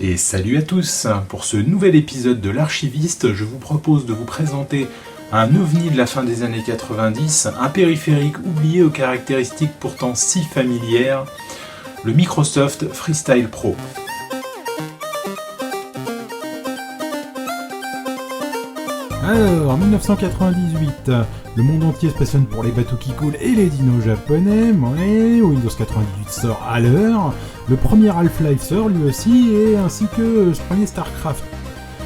Et salut à tous. Pour ce nouvel épisode de l'Archiviste, je vous propose de vous présenter un ovni de la fin des années 90, un périphérique oublié aux caractéristiques pourtant si familières, le Microsoft Freestyle Pro. Alors, 1998, le monde entier se passionne pour les bateaux qui coulent et les dinos japonais. Ouais, Windows 98 sort à l'heure, le premier Half-Life sort lui aussi, et ainsi que ce premier StarCraft.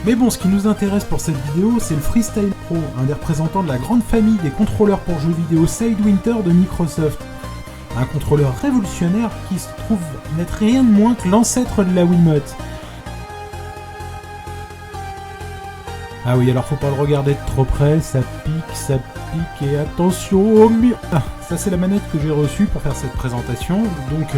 Mais bon, ce qui nous intéresse pour cette vidéo, c'est le Freestyle Pro, un des représentants de la grande famille des contrôleurs pour jeux vidéo Sidewinder de Microsoft. Un contrôleur révolutionnaire qui se trouve n'être rien de moins que l'ancêtre de la Wiimote. Ah oui, alors faut pas le regarder de trop près, ça pique, et attention au mur. Ça c'est la manette que j'ai reçue pour faire cette présentation, donc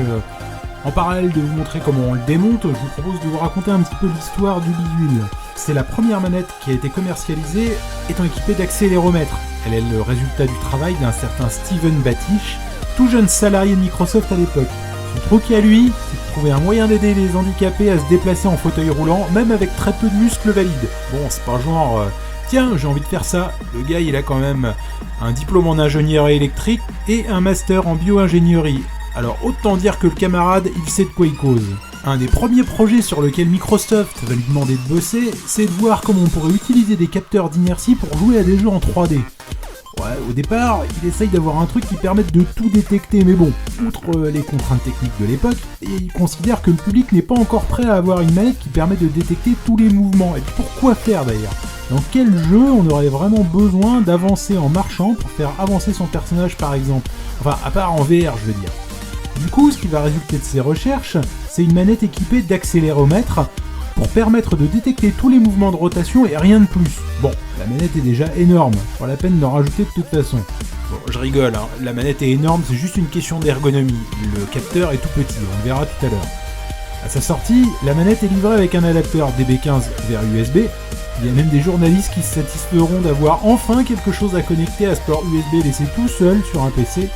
en parallèle de vous montrer comment on le démonte, je vous propose de vous raconter un petit peu l'histoire du bidule. C'est la première manette qui a été commercialisée étant équipée d'accéléromètre. Elle est le résultat du travail d'un certain Steven Batish, tout jeune salarié de Microsoft à l'époque. Son truc à lui, c'est de trouver un moyen d'aider les handicapés à se déplacer en fauteuil roulant, même avec très peu de muscles valides. Bon, c'est pas genre, tiens, j'ai envie de faire ça. Le gars, il a quand même un diplôme en ingénierie électrique et un master en bio-ingénierie. Alors autant dire que le camarade, il sait de quoi il cause. Un des premiers projets sur lequel Microsoft va lui demander de bosser, c'est de voir comment on pourrait utiliser des capteurs d'inertie pour jouer à des jeux en 3D. Ouais, au départ, il essaye d'avoir un truc qui permette de tout détecter, mais bon, outre les contraintes techniques de l'époque, il considère que le public n'est pas encore prêt à avoir une manette qui permet de détecter tous les mouvements. Et pourquoi faire d'ailleurs ? Dans quel jeu on aurait vraiment besoin d'avancer en marchant pour faire avancer son personnage par exemple ? Enfin, à part en VR, je veux dire. Du coup, ce qui va résulter de ces recherches, c'est une manette équipée d'accéléromètre pour permettre de détecter tous les mouvements de rotation et rien de plus. Bon, la manette est déjà énorme, pas la peine d'en rajouter de toute façon. Bon, je rigole, hein. La manette est énorme, c'est juste une question d'ergonomie. Le capteur est tout petit, on le verra tout à l'heure. À sa sortie, la manette est livrée avec un adapteur DB15 vers USB. Il y a même des journalistes qui se satisferont d'avoir enfin quelque chose à connecter à ce port USB laissé tout seul sur un PC.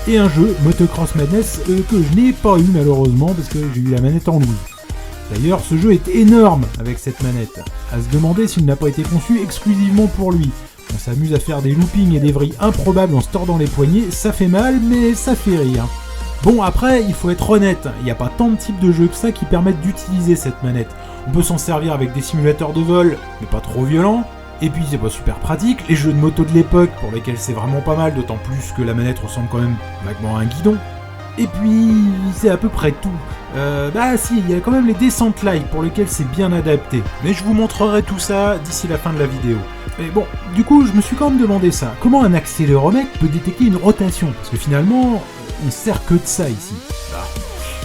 Et un jeu, Motocross Madness, que je n'ai pas eu malheureusement parce que j'ai eu la manette en loose. D'ailleurs, ce jeu est énorme avec cette manette. À se demander s'il n'a pas été conçu exclusivement pour lui. On s'amuse à faire des loopings et des vrilles improbables en se tordant les poignets, ça fait mal, mais ça fait rire. Bon, après, il faut être honnête, il n'y a pas tant de types de jeux que ça qui permettent d'utiliser cette manette. On peut s'en servir avec des simulateurs de vol, mais pas trop violents. Et puis c'est pas super pratique, les jeux de moto de l'époque, pour lesquels c'est vraiment pas mal, d'autant plus que la manette ressemble quand même vaguement à un guidon. Et puis, c'est à peu près tout. Si, il y a quand même les Descent Light pour lesquels c'est bien adapté. Mais je vous montrerai tout ça d'ici la fin de la vidéo. Mais bon, du coup, je me suis quand même demandé ça. Comment un accéléromètre peut détecter une rotation ? Parce que finalement, on sert que de ça ici.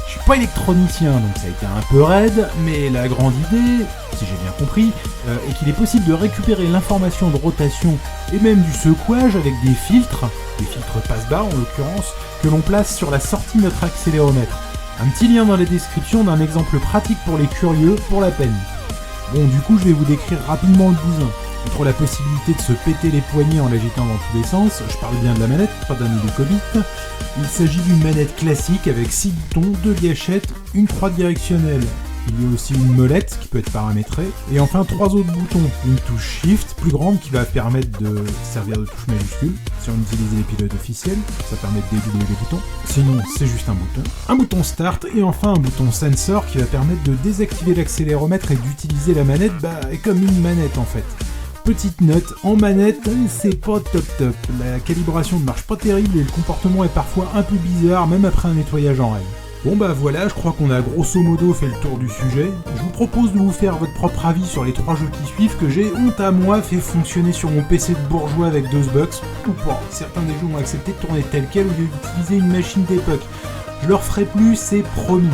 Je suis pas électronicien, donc ça a été un peu raide, mais la grande idée, si j'ai bien compris, est qu'il est possible de récupérer l'information de rotation et même du secouage avec des filtres passe-bas en l'occurrence, que l'on place sur la sortie de notre accéléromètre. Un petit lien dans la description d'un exemple pratique pour les curieux, pour la peine. Bon, du coup, je vais vous décrire rapidement le bousin. Outre la possibilité de se péter les poignets en l'agitant dans tous les sens, je parle bien de la manette, pas d'un hélicobite. Il s'agit d'une manette classique avec 6 boutons, 2 gâchettes, une croix directionnelle. Il y a aussi une molette qui peut être paramétrée, et enfin 3 autres boutons. Une touche Shift plus grande qui va permettre de servir de touche majuscule, si on utilise les pilotes officiels, ça permet de dédoubler les boutons. Sinon, c'est juste un bouton Start, et enfin un bouton Sensor qui va permettre de désactiver l'accéléromètre et d'utiliser la manette comme une manette en fait. Petite note, en manette, c'est pas top. La calibration ne marche pas terrible et le comportement est parfois un peu bizarre, même après un nettoyage en règle. Bon bah voilà, je crois qu'on a grosso modo fait le tour du sujet. Je vous propose de vous faire votre propre avis sur les 3 jeux qui suivent que j'ai, honte à moi, fait fonctionner sur mon PC de bourgeois avec DOSBox, ou pas. Certains des jeux ont accepté de tourner tel quel au lieu d'utiliser une machine d'époque. Je le referai plus, c'est promis.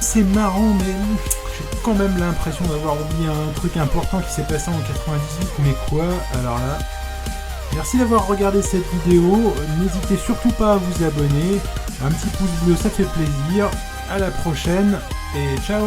c'est marrant, mais j'ai quand même l'impression d'avoir oublié un truc important qui s'est passé en 98, mais quoi? Alors là... Merci d'avoir regardé cette vidéo, n'hésitez surtout pas à vous abonner, un petit pouce bleu ça fait plaisir, à la prochaine, et ciao!